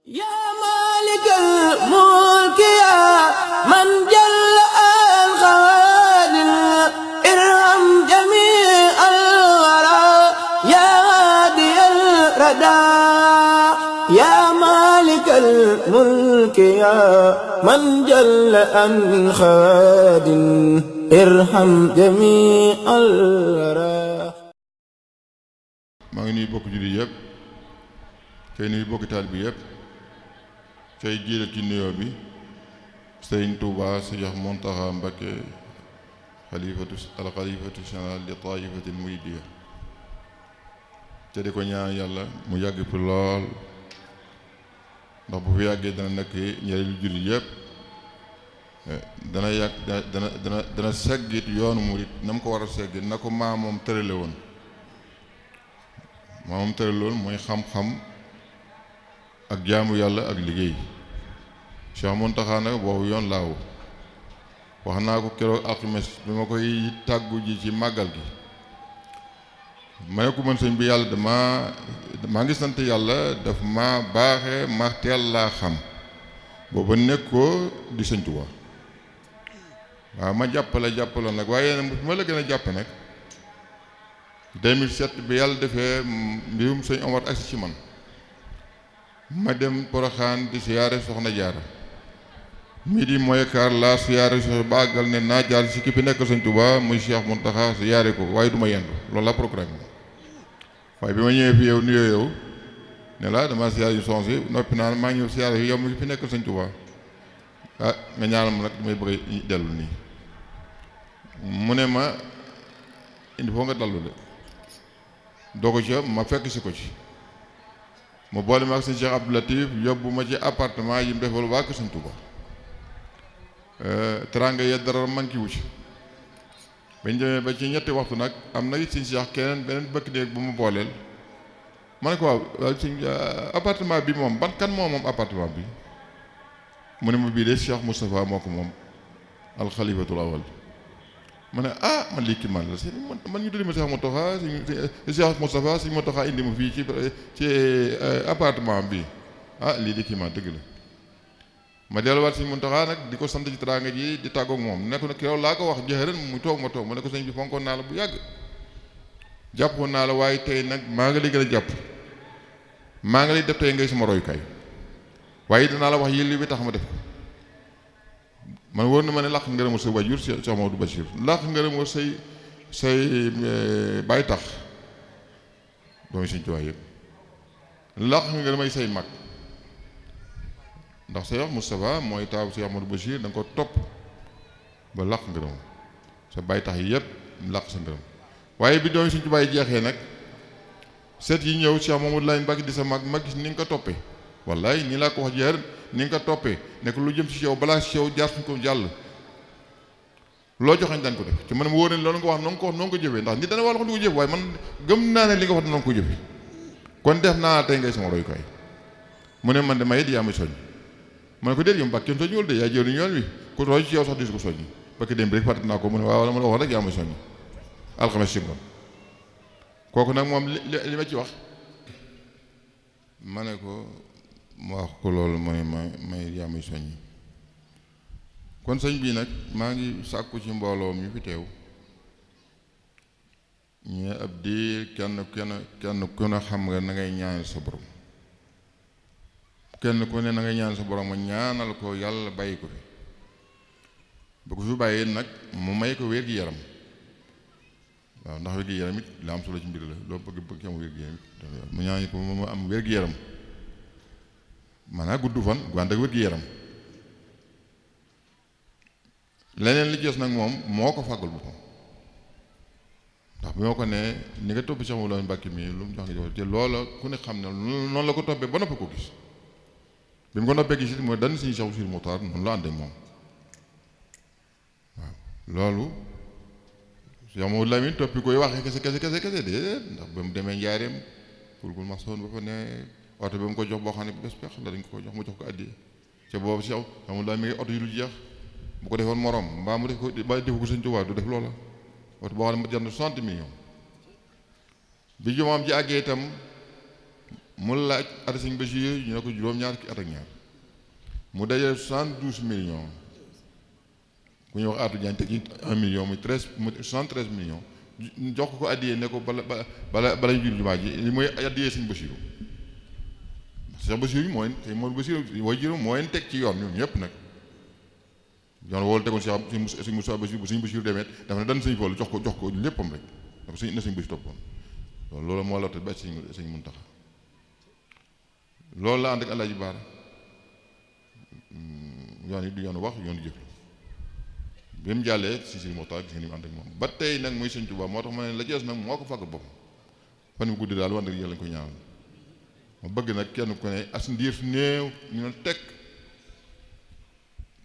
yaa maalikal mulki yaa man jalla al xawaadir irham jamii al waraa yaa haadiyal radaa yaa maalikal mulki yaa man jalla al xawaadir irham jamii al waraa. maa ngi nuyu bokk jullit yëpp tey nuyu bokki taalibe bi yëpp tey jiital ci nuyoo bi Sëriñ Tuubaa Seex Muntaxa Mbakke alxalifatu général de taifatil muridiyya te di ko ñaan yàlla mu yàgg fi lool ndax bu fi yàggee dana nekk njëriñu jullit yëpp dana yàgg dana seggit yoonu murit na mu ko war a seggit na ko maamoom tërale woon maamoom tërale woon mooy xam-xam ak jaamu yàlla ak liggéey Cheikh Muntaxa nag boobu yoon laaw wax naa ko keroog alxames bi ma koy tàggu ji ci màggal gi ma ne ko man sëñ bi yàlla maa ngi sant yàlla daf ma baaxe ma teel laa xam booba nekkoo di sëñ Tuubaa waaw ma jàppale nag waaye nag ma la gën a jàpp nag 2007 bi yàlla defee mbirum sëñ Omar agsi ci man ma dem Poroxaan di siyaare soxna Jaara midi mooy kaar laa siyaare soxna ba àggal ne naa jaar si ki fi nekk sëñ Tuubaa muy Cheikh Muntaxa siyaare ko waaye du ma yendu loolu la programme waaye bi ma ñëwee fi yow nuyoo yow ne la dama siyaare yu sonsi noppi naa maa ngi ñëw siyaare yow mi fi nekk sëñ Tuubaa ah nga ñaanal ma nag may bëgg dellu nii mu ne ma il faut nga dallu de doo ko ca ma fekk si ko ci mu boole ma ak sëñ Cheikh Abdou Latif yóbbu ma ci appartement yi mu defal waa kër sëñ Tuubaa teranga ya dara manqué wu ci bañ demee ba ci ñetti waxtu nag am na it sëñ Cheikh beneen bëkk néeg bu mu booleel ma ne ko waaw sëñ appartement bi moom kan moom appartement bi mu ne ma bii de Cheikh Moustapha moo ko moom alxalifatul awal ma ne man lii kii man la si man ñu tuddi ma Cheikh Moustapha Cheikh Moustapha sëñ Moustapha indi ma fii ci appartement bi lii di kii man dëgg la ma delluwaat sëñ Moustapha nag di ko sant ci teraanga ji di tàggoog moom nekk nag yow laa ko wax jeexeren mu toog ma toog ma ne ko sëñ bi fonkoon naa la bu yàgg jàppoon naa la waaye tey nag maa ngi lay gën a jàpp maa ngi lay def tey ngay sama royukaay waaye dinaa la wax yëlli bi tax ma def ko man wóor na ma ne làq ngërëmu sa wajur Cheikh Mamadou Bachir làq ngërëmu say baay tax doomu sëñ Tuubaa yëpp làq ngërëmay say mag ndax Cheikh Moustapha mooy taaw Cheikh Mamadou Bachir da nga ko topp ba làq ngërëm sa baay tax yi yëpp làq sa ngërëm waaye bi doomu sëñ Tuubaa yi jeexee nag seet yi ñëw Cheikh Mamadou Lamine Mbacké di sa mag gis ni nga ko toppee wallaay nii laa ko wax jeer ni nga ko toppee nekk lu jëm ci yow balaa ci yow jaar suñ ko jàll loo joxañ daan ko def ci man ma wóor ne loolu nga wax noonu ko jëfee ndax nit dana wax du ko jëf waaye man gëm naa ne li nga wax noonu ko jëfe kon def naa tey ngay sama royukaay mu ne man de may it yaa may soññ ma ne ko déet yow Mbàkke kenn soññuwul de yaa jëriñ yoon wi ku roy ci yow sax dis ko soññ parce que dem bi rek fàtte naa ko mu ne waaw la ma la wax rek yaa may soññ alxames si ngoon kooku nag moom li ma ci wax ma ne ko mu wax ko loolu mu ne may yaa may soññ kon sëñ bii nag maa ngi sàkku ci mbooloo mi fi teew ñu ab diir kenn ku ne xam nga na ngay ñaanal sa borom kenn ku ne na ngay ñaanal sa borom ma ñaanal ko yàlla bàyyi ko fi bu ko fi bàyyee nag mu may ko wér gi yaram waaw ndax wér gi yaram it la am solo ci mbir la loo bëgg am wér gi yaram it mu ñaan ko mu am wér gi yaram maanaam gudd fan gu ànd ak wér gi yaram leneen li gis nag moom moo ko fàggul boppam ndax bi ma ko ne ni nga topp Cheikh Mawlana Mbàkke mi lu mu jox nga jox te loola ku ne xam ne noonu la ko toppee ba noppi ko gis bi mu ko noppee gis it mooy dan suñu Cheikh Sidi Mokhtar noonu la ànd ak moom waaw loolu Cheikh Mawlana Lamine toppi koy waxee kese déedéet ndax ba mu demee njaareem pour bu masoon ba fa ne oto bi mu ko jox boo xam ne bés pex la dañ ko jox mu jox ko addi ca boobu Cheikh Mawlana Lamine oto yu lu jeex bu ko defoon morom mbaa mu def ko sëñ Tuubaa du def loola oto boo xam ne mu jar na 60 millions bi jumaam ji àggee itam mu laaj at sëñ Bachir ñu ne ko juróom-ñaar ki at ak ñaar mu dajale 72 millions ku ñuy wax Atou Diagne teg ci 1 million muy 73 millions jox ko addiyee ne ko bala ñu jul jumaa ji li mooy addiyee sëñ Bachir sëñ Bachir bi mooy sëñ Modou Bachir way juróom moo leen teg ci yoon ñun ñëpp nag yoon woolu tegoon sëñ Moussa Bachir bu sëñ Bachir demet dafa ne dan sëñ Fallu jox ko léppam rek dafa sëñ na sëñ Bachir toppoon loolu moo la te ba sëñ Muntaxa loolu la ànd ak Alaaji Baara yoon yi du yoonu wax yoonu jëf la bi mu jàllee si Moxtaar gis nga ni mu ànd ak moom ba tey nag muy sëñ Tuubaa moo tax ma ne la jees nag moo ko fàggal boppam fan yu guddi daal wante yàlla ñu koy ñaanal ma bëgg nag kenn ku ne as ndiir su néew ñu ne teg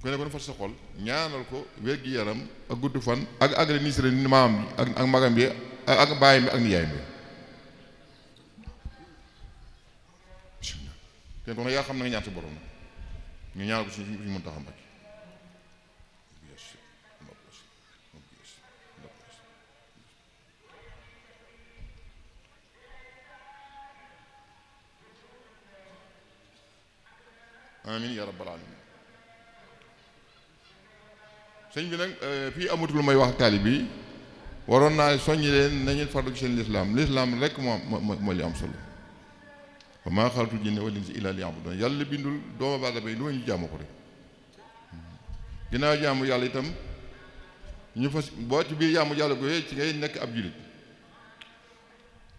ku ne ko ne fa sa xol ñaanal ko wér-gi-yaram ak gudd fan ak agre nisre ni maam bi ak magam bi ak baayam bi ak nijaayam bi kenn ko ne yaa xam na nga ñaan si borom nag ñu ñaanal ko si suñu Muntaxa Mbàkke amin ya rabbal alamin sëñ bi nag fii amatul may wax ak taalib bi waroon naa soññi leen nañu farlu ci seen lislaam rek moo li am solo wa maa xalaqtul jinna wal insa illa liya'budun yàlla bindul doomu aadama yi lu ñu jaamu ko rek ginnaaw jaamu yàlla itam ñu fas boo ci biir jaamu yàlla ko ci ngay nekk ab jullit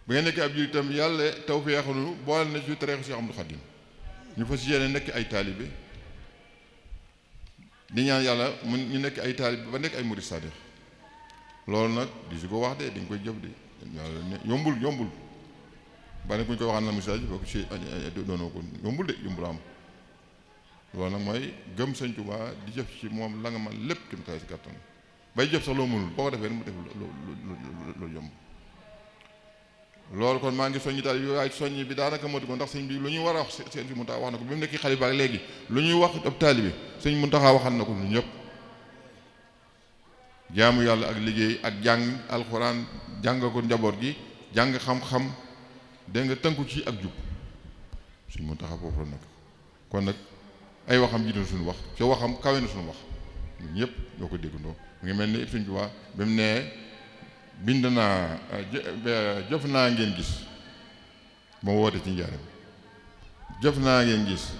bu ngay nekk ab jullit itam yàlla tawfeexanu boole na ci tariixa Cheikh Ahmadou Khadim ñu fas yéene nekk ay taalibe di ñaan yàlla mu ñu nekk ay taalibe ba nekk ay murid sadiq loolu nag di si ko wax de dañ koy jëf de yombul ba ne ku ñu koy waxaan na message boo si doonoo ko yombul de yombul am loolu nag mooy gëm Sëñ Tuubaa di jëf ci moom la nga man lépp kim tay si kàttan bay jëf sax loo mënul boo ko defee mu def loolu yomb loolu kon maa ngi soññi taal bi waaye soññi bi daanaka matu ko ndax sëñ bi lu ñuy war a wax sëñ Muntaxa wax na ko bi mu nekk xalifa ak léegi lu ñuy wax ab taalibe sëñ Muntaxa waxal na ko lu ñëpp jaamu yàlla ak liggéey ak jàng alxuraan jàng ko njaboot gi jàng xam-xam dégg nga tënku ci ak jub sëñ Muntaxa foofu la nekk kon nag ay waxam jiital suñu wax ca waxam kawe na suñu wax ñun ñëpp ñoo ko déggandoo mu ngi mel ni sëñ Tuubaa ba mu nee bind naa jëf naa ngeen gis ba mu woote ci njaaram jëf naa ngeen gis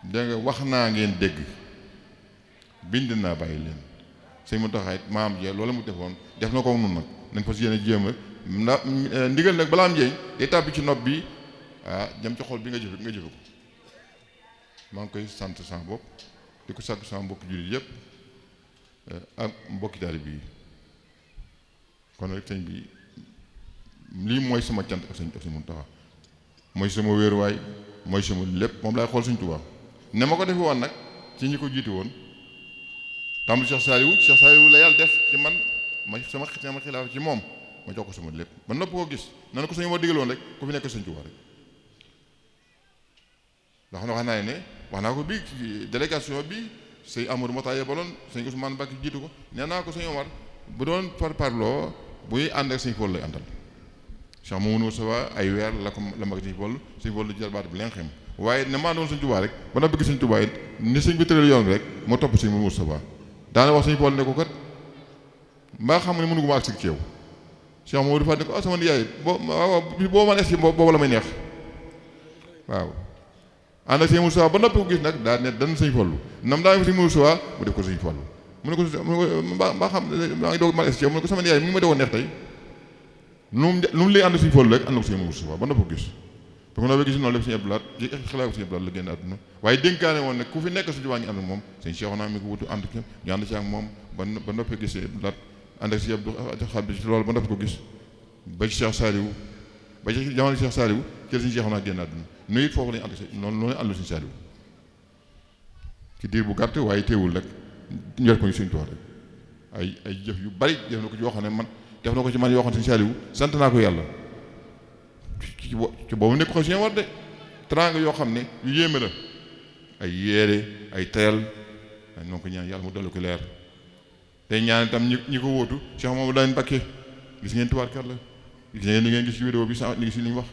dégg nga wax naa ngeen dégg bind naa bàyyi leen sëñ Muntaxa it maam jee loolu mu defoon def na ko nun nag nañ fa si yéene jéem a ndax ndigal nag balaa am njëriñ day tàbbi ci nopp bi jëm ci xol bi nga jëfe ko maa ngi koy sant sama bopp di ko sant sama mbokki jullit yëpp ak mbokki taalibe yi kon rek sëñ bi lii mooy sama cant ak sëñ Muntaxa mooy sama wéeruwaay mooy sama lépp moom laay xool Sëñ Tuubaa ne ma ko defe woon nag ci ñi ko jiitu woon tàmbali Cheikh Saliou la yàlla def ci man ma sama xilaaf ci moom ma jox ko sama lépp ba nopp koo gis na ko sëñ moo digaloon rek ku fi nekk Sëñ Tuubaa rek ndax wax naa ne wax naa ko bii ci délégation bi sëñ Amadou Mata yebaloon sëñ Ousmane Mbacke jiitu ko nee naa ko sëñ Omar bu doon parloo buy ànd ak sëñ Fall lay àndal Cheikh Mamadou Moustapha ay weer la ko la mag sëñ Fall jël baat bi leen xem waaye ne maa doon Sëñ Tuubaa rek ba na bëgg Sëñ Tuubaa it ni sëñ bi tëral yoon bi rek moo topp sëñ Mamadou Moustapha daana wax sëñ Fall ne ko kat mbaa xam ne mënu gu ma ak si ci yow Cheikh Mamadou Fall ne ko sama nijaay boo man est boobu la may neex waaw ànd ak sëñ Moustapha ba noppi ko gis nag daa ne dan sëñ Fallu nam daa sëñ Moustapha mu def ko sëñ Fallu mu ne ko mbaa xam maa ngi doog man est mu ne ko sama nijaay mi ngi ma dewoon neex tey lu mu lay ànd sëñ Fallu rek ànd ko sëñ Moustapha ba noppi ko gis ba ko noonu gis noonu lépp sëñ Abdou Lahad ci xalaat sëñ Abdou Lahad la génn àdduna waaye dénkaane woon nag ku fi nekk Sëñ Tuubaa ngi ànd ak moom sëñ Cheikhouna mi ko wutu ànd ki ñu ànd ci ak moom ba noppi gis Abdou Lahad ànd ak sëñ Abdou Khadre ci loolu ba noppi ko gis ba ci Cheikh Saliou ba ci jamono Cheikh Saliou ci sëñ Cheikhouna génn àdduna nuyu it foofu lañu ànd noonu àndu sëñ Saliou ci diir bu gàtt waaye teewul rek njër ko ñu Sëñ Tuubaa rek ay jëf yu bari def na ko ci yoo xam ne man def na ko ci man yoo xam ne sëñ Saliou sant naa ko yàlla ci boobu nekk ko si war de teraanga yoo xam ne yu yéeme la ay yéere ay tayal ay noo ko ñaan yàlla mu dolli ko leer tey ñaan itam ñi ko wóotu Cheikh Mamadou Lamine Mbacké gis ngeen tubaarkar la gis ngeen li ngeen gis ci vidéo bi sa li gis li ñu wax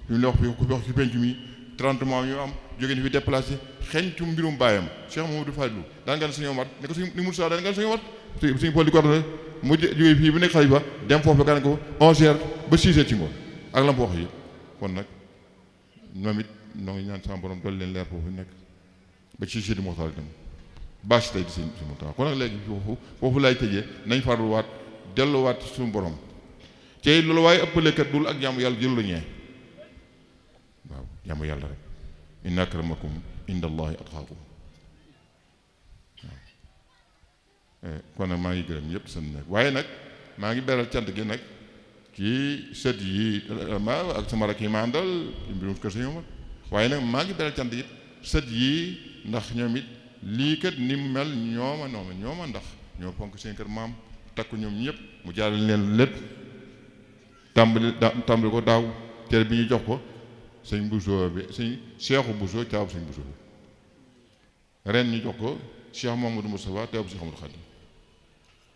fi mu la wax fi ku wax ci penc mi 30 mois ñu am jóge ni fi déplacé xeñtu mbirum baayam Cheikh Mamadou Fadilou daan nga ne suñu mat ne ko suñu ni Moussa daan nga ne suñu mat suñu Paul di ko ordonné mu jógee fii bu nekk xalifa dem foofu la ko 11h ba 6h ci ngoon ak la mu wax yi kon nag ñoom it ñoo ngi ñaan sama borom dool leen leer foofu nekk ba ci Seydi Moxtaar itam bâche tey di si Moxtaar kon nag léegi foofu laay tëjee nañ farluwaat delluwaat ci suñu borom tey loolu waaye ëppalekat dul ak jaamu yàlla jël la ñee waaw jaamu yàlla rek inna akramakum inda allahi atqaakum waaw kon nag maa ngi gërëm ñëpp seen nag waaye nag maa ngi beral cant gi nag ci sët yi ma ak sama rakk yi ma àndal ci mbirum kër Sëñ Omar waaye nag maa ngi beral cant it sët yi ndax ñoom it lii kat ni mu mel ñooma ndax ñoo fonk seen kër maam takku ñoom ñëpp mu jaaral leen lépp tàmbali ko daaw tere bi ñu jox ko sëñ Bousso bi sëñ Cheikhu Bousso caabu sëñ Bousso bi ren ñu jox ko Cheikh Mamadou Moustapha teew Cheikh Amadou Khadim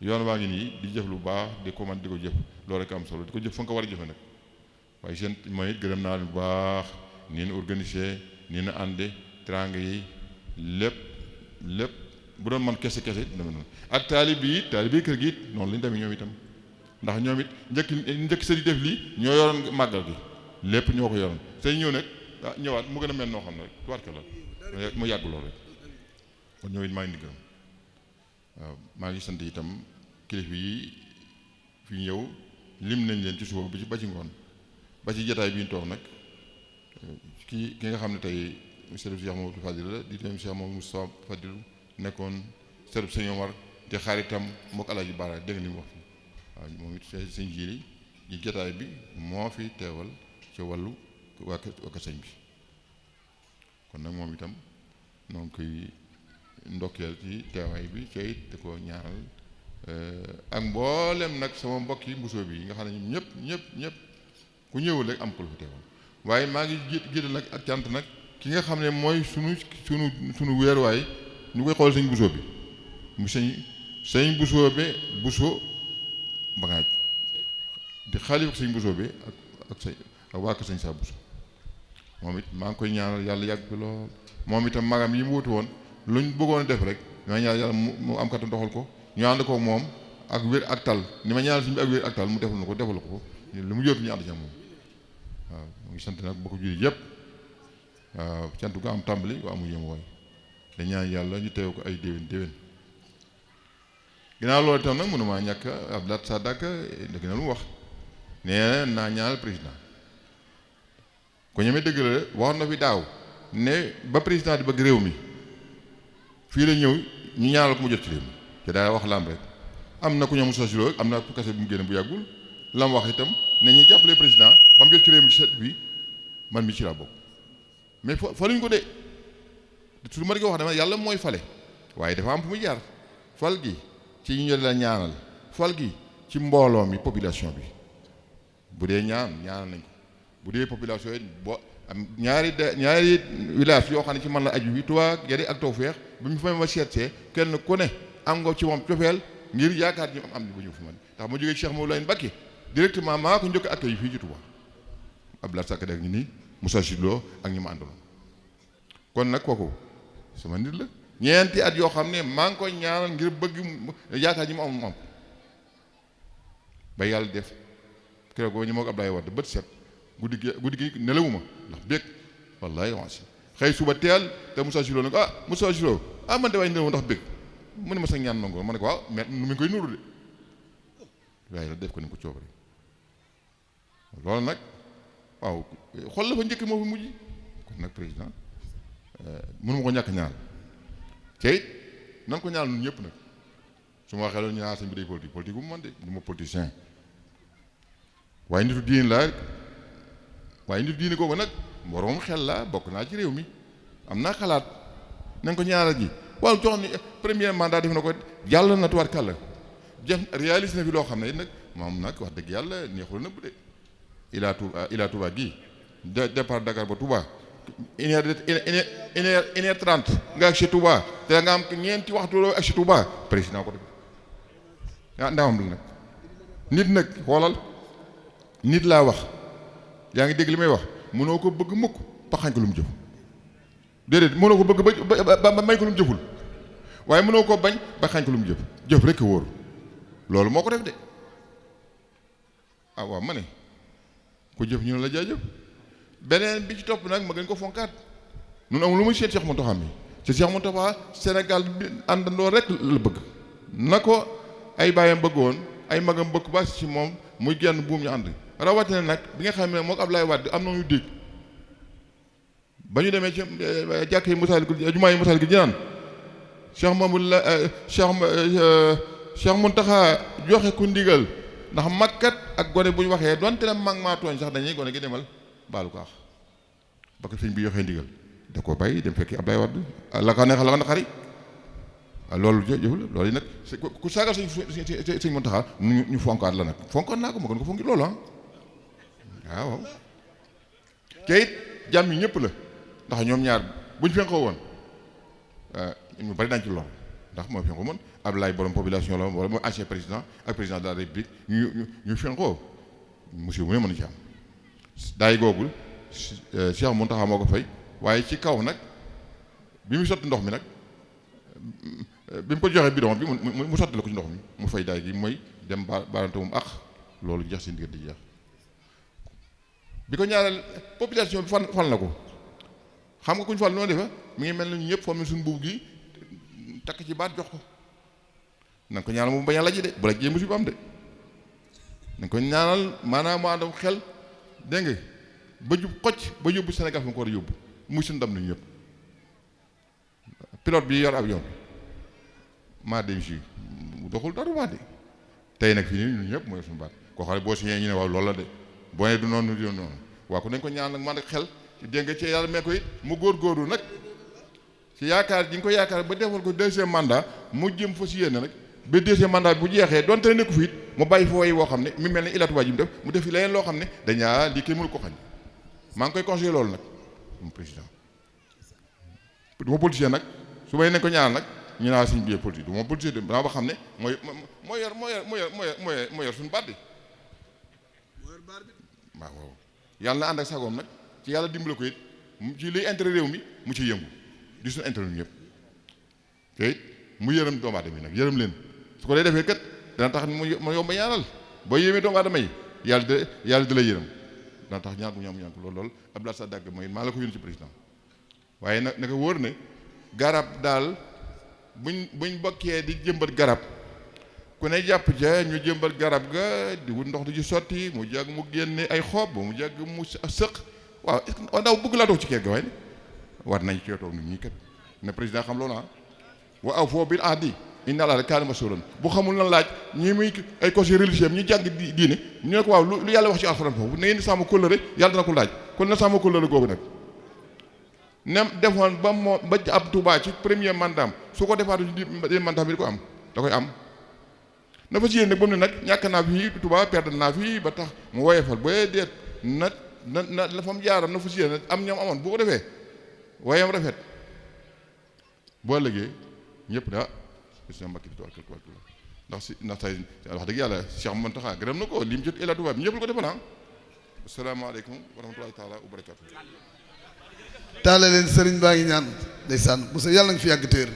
yoon waa ngi nii di jëf lu baax di ko man di ko jëf loolu rek am solo di ko jëf fa nga ko war a jëfe nag waaye seen mooy gërëm naa lu baax nii na organisé nii na ànde teraanga yi lépp bu doon man kese dina noonu ak taalib yi kër gi it noonu lañu demee ñoom itam ndax ñoom it njëkk sëñ def lii ñoo yoroon màggal gi lépp ñoo ko yoroon sëñ ñëw nag ñëwaat mu gën a mel noo xam ne rek tubaarka la mu yàgg loolu rek kon ñoom it maa ngi di gërëm waaw maa ngi sant itam kilifa yi fi ñëw lim nañ leen ci suba ba ci ngoon ba ci jataay bi ñu toog nag ki nga xam ne tey sërëb Cheikh Mamadou Fadilou la di dem Cheikh Mamadou Moustapha Fadilou nekkoon sërëb Sëñ Omar te xaritam mbokk Alaaji Baara dégg ni mu wax fi waaw moom it sëñ jiili yi jataay bi moo fi teewal ci wàllu waa sëñ bi kon nag moom itam noo ngi koy ndokkeel ci teewaay bi ci it di ko ñaaral ak mboolem nag sama mbokk yi mbusoo bi yi nga xam ne ñëpp ku ñëwul rek am ko lu fi teewal waaye maa ngi jiital nag ak cant nag ki nga xam ne mooy sunu weeruwaay ñu koy xool sëñ busoo bi mu sëñ busoo be busoo Bangaaj di xaalif ak sëñ busoo bi ak waa sëñ saa busoo moom it maa ngi koy ñaanal yàlla yàgg bi lool moom itam magam yi mu wutu woon luñ bëggoon a def rek ñoo ñaanal yàlla mu am kattan doxal ko ñu ànd ko moom ak wér ak tal ni ma ñaanal suñu bi ak wér ak tal mu defal ko lu mu yóotu ñu ànd ci moom waaw mu ngi sant nag bokk jullit yëpp waaw cantu ga am tàmbali wa amu yëm waay da ñaan yàlla ñu teew ko ay déwén ginnaaw loolu itam nag mënumaa ñàkk Abdoulaye Sadaka dëgg na lu mu wax nee naa ñaanal président ko ñemee dëgg la wax na fi daaw ne ba président di bëgg réew mi fii la ñëw ñu ñaanal ko mu jot ci réew mi te daa wax lam rek am na ku ñoom sosilo am na ku kase bu mu génne bu yàggul lam wax itam ne ñu jàppale président ba mu jot ci réew mi ci set bi man mi ci laa bokk mais faluñ ko de su ma di ko wax dama yàlla mooy fale waaye dafa am fu muy jaar fal gi ci ñu la ñaanal fal gi ci mbooloo mi population bi bu dee ñaanal nañ ko bu dee population yi boo am ñaari village yoo xam ne ci man la aju fi Touba Guédé ak Tawfekh bu ñu fa ma seetsee kenn ku ne am nga ci moom cofeel ngir yaakaar ñi am ni ba ñëw fi man ndax ma jógee Cheikh Mawlana Mbacké directement maa ko njëkk a accueil fii ci Touba Abdoulaye Sakk deg ñu nii Moussa Sidlo ak ñi ma àndaloon kon nag kooku sama nit la ñeenti at yoo xam ne maa ngi koy ñaanal ngir bëgg yaakaar ñi mu am ba yàlla def keroog boobu ñu ma ko Abdoulaye Wade bët set guddi gi nelawuma ndax bég wallahi wasi xëy suba teel te Moussa Sidlo ne ko Moussa Sidlo man de waaye nelawu ndax bég mu ne ma sax ñaan nango ma ne ko waaw mais nu mu ngi koy nuru de waaye la def ko ni ko coobare loolu nag waaw xol la fa njëkk moo fi mujj kon nag président mënu ma ko ñàkk ñaan te it nan ko ñaan ñun ñëpp nag su ma waxee loolu ñu naan sëñ bi day politique bu mu man de du ma politicien waaye nitu diine laa waaye nitu diine googu nag borom xel laa bokk naa ci réew mi am naa xalaat nañ ko ñaanal ji waaw jox ni premier mandat def na ko jàll na tuwaat kàlla jëf réalise na fi loo xam ne nag moom nag wax dëgg yàlla neexul nëbb de Ila Touba gii départ Dakar ba Touba une heure 30 nga ak si Touba te nga am ñeenti waxtu loo ak si Touba président ko def ndawam la nag nit nag xoolal nit laa wax yaa ngi dégg li may wax mënoo ko bëgg mukk ba xañ ko lu mu jëf déedéet mënoo ko bëgg ba may ko lu mu jëful waaye mënoo ko bañ ba xañ ko lu mu jëf rekk wóor loolu moo ko def de ah waaw ma ne ku jëf ñu ne la jaajëf beneen bi ci topp nag ma gën ko fonkaat nun amul lu muy seet Cheikh Mountakha mi ci Cheikh Mountakha Sénégal bi àndandoo rek la bëgg na ko ay baayam bëggoon ay magam bëgg ba ci moom muy genn buum ñu ànd rawatina nag bi nga xam ne moom Abdoulaye Wade am na ñu dégg ba ñu demee ci jàkk yi Masaalikul jumaa yi Masaalikul Jinaan Cheikh Mountakha joxe ku ndigal ndax magkat ak gone bu ñu waxee donte ne mag maa tooñ sax dañuy gone gi demal baalu ko ba ko sëñ bi joxee ndigal da ko bàyyi dem fekki Abdoulaye Wade la ko neex la ko naqari loolu jëf la loolu yi nag ku saagal sëñ Mountakha ñu fonkaat la nag fonkaat naa ko ma gën ko fonki loolu waaw te it jàmm yi ñëpp la ndax ñoom ñaar buñ fenkoo woon ñu bari dañ ci lool ndax moo fenkoo moon Abdoulaye borom population la wala mooy ancien président ak président de la République ñu fenkoo monsieur mu ne mën a ci am daay googul Cheikh Mountakha moo ko fay waaye ci kaw nag bi mu sotti ndox mi nag bi mu ko joxee bidon bi mu sotti la ko ci ndox mi mu fay daay gi mooy dem baalante moom ak loolu jeex seen diggante di jeex bi ko ñaareel population bi fal na ko xam nga ku ñu fal noonu defa mi ngi mel na ñu ñëpp fomm suñu buub gi takk ci baat jox ko na nga ko ñaanal mu bañ a laj de bu la jee musiba am de na nga ko ñaanal maanaam mu àndam xel dégg nga ba jub xocc ba yóbbu Sénégal fa nga ko war a yóbbu muy suñu ndam nañu ñëpp pilote bi yor avion maa dem si mu doxul dara waa de tey nag fii nii ñun ñëpp mooy suñu baat koo xam ne boo signé ñu ne waaw loolu la de boo nee du noonu du noonu waaw ko nañ ko ñaan nag man ak xel dégg nga ci yàlla mee ko it mu góorgóorlu nag ci yaakaar ji nga ko yaakaar ba defal ko deuxième mandat mu jëm fa si yéene nag ba deuxième mandat bu jeexee donte ne nekku fi it mu bàyyi fooyi woo xam ne mi mel ne ilatuwaa ji mu def fi leneen loo xam ne dañaa lii kenn mënu ko xañ maa ngi koy conseillé loolu nag moom président du ma politicien nag su may nañ ko ñaan nag ñu naa suñ biir politique du ma politicien de dama ba xam ne moo yor suñu baat bi waaw yàlla na ànd ak sagoom nag ci yàlla dimbale ko it ci liy intérêt réew mi mu ci yëngu di suñu intérêt ñëpp te it mu yërëm doomu aadama yi nag yërëm leen su ko dee defee kat dana tax mu yomb ñaanal boo yéemee doomu aadama yi yàlla di la yërëm dana tax ñaan bu ñu am ñaan ko loolu Abdoulaye Sadagg mooy maa la ko yónni ci président waaye nag naka wóor ne garab daal buñ bokkee di jëmbat garab ku ne jàpp ja ñu jëmbat garab ga di wut ndox di ci sotti mu jàgg mu génne ay xob mu jàgg mu sëq waaw ndaw bëgg laa toog ci kër ga waaye ne war nañ cee toog nit ñi kat ne président xam loolu wa aw foo bil ahdi inna Allaha kaana masuulan bu xamul na laaj ñi muy ay conseils religieux ñu jàng diine ñu ne ko waaw lu yàlla wax ci alxuraan foofu na ngeen di sàmm kóllëre yàlla dana ko laaj kon na sàmm kóllëre googu nag nem defoon ba ab Touba ci premier mandat su ko defaatu ci mandat bi di ko am da koy am na fa ci yéen nag ba mu ne nag ñàkk naa fii Touba perdre naa fii ba tax mu woyefal booy deet na la fa mu jaaroon na fa ci yéen am ñoom amoon bu ko defee woyam rafet boo ëllëgee ñëpp daa président Mbacké ndax say wax dëgg yàlla Cheikh Mountakha gërëm na ko lim ci ila Touba bi ñëpp la ko defal asalaamaaleykum wa rahmatulahi taala wa barakatu taale leen sëriñ baa ngi ñaan ndeysaan Moussa yàlla nga fi yàgg téer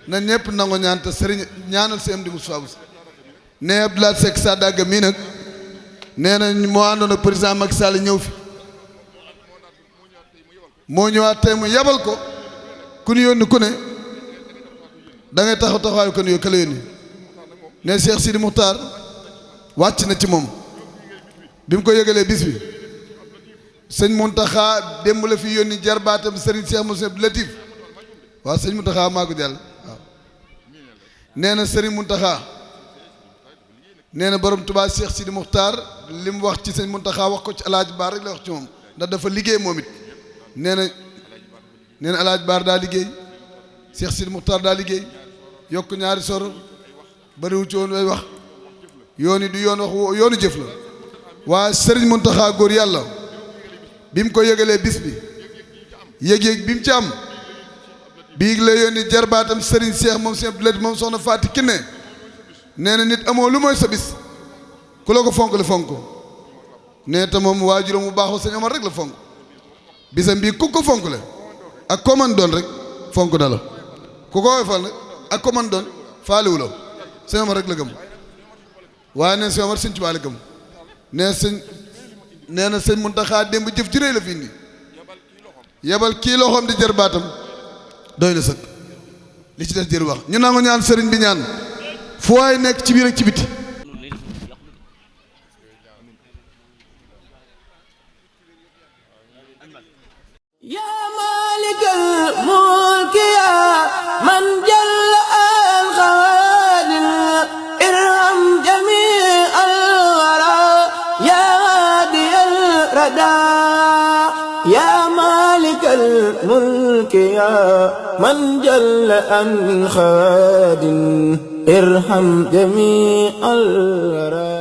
na ñëpp nango ñaan te sëriñ ñaanal si am di Moussa Bousso ne Abdoulaye Seck Sadagg mii nag nee na moo àndoon ak président Macky Sall ñëw fi moo ñëwaat tey mu yabal ko ku ñu yónni ku ne da ngay taxaw taxawaayu ko ne ka la yónni ne Cheikh Sidi Moukhtar wàcc na ci moom bi mu ko yëgalee bis bi sëñ Mountakha démb la fi yónni jarbaatam sëriñ Cheikh Moussa Abdou Latif waaw sëñ Mountakha maa ko jàll waaw nee na sëriñ Mountakha nee na borom Touba Cheikh Sidi Moukhtar li mu wax ci sëñ Mountakha wax ko ci Alaaji Baar rek la wax ci moom ndax dafa liggéey moom it nee na Alaaji Baar daa liggéey Cheikh Sidi Moukhtar daa liggéey yokk ñaari sor bariwu ci woon way wax yoon yi du yoon wax yoonu jëf la waaye sëriñ Mountakha góor yàlla bi mu ko yëgalee bis bi yëg-yëg bi mu ci am bii la yónni jarbaatam sëriñ Cheikh moom Cheikh Abdou Latif moom soxna Faati Kiné nee na nit amoo lu mooy sa bis ku la ko fonk la fonk nee te moom waajuram bu baaxoo sëñ Omar rek la fonk bisam bii ku ko fonk le ak ko man doon rek fonk na la ku ko woyofal nag ak ko man doon faaliwu la sëñ Omar rek la gëm waaye neen sëñ Omar sëñ Tuubaa la gëm nee na sëñ Muntaxa démb jëf ju réy la fi indi yebal kii loxoom di jër baatam doy na sëkk li ci des jër wax ñu nangu ñaan sëriñ bi ñaan fu waay nekk ci biir ak ci biti yaa maalikal mulki yaa man jalla al xawaadir irham jamii al waraa yaa haadiyal radaa yaa maalikal mulki yaa man jalla al xawaadir irham jamii al waraa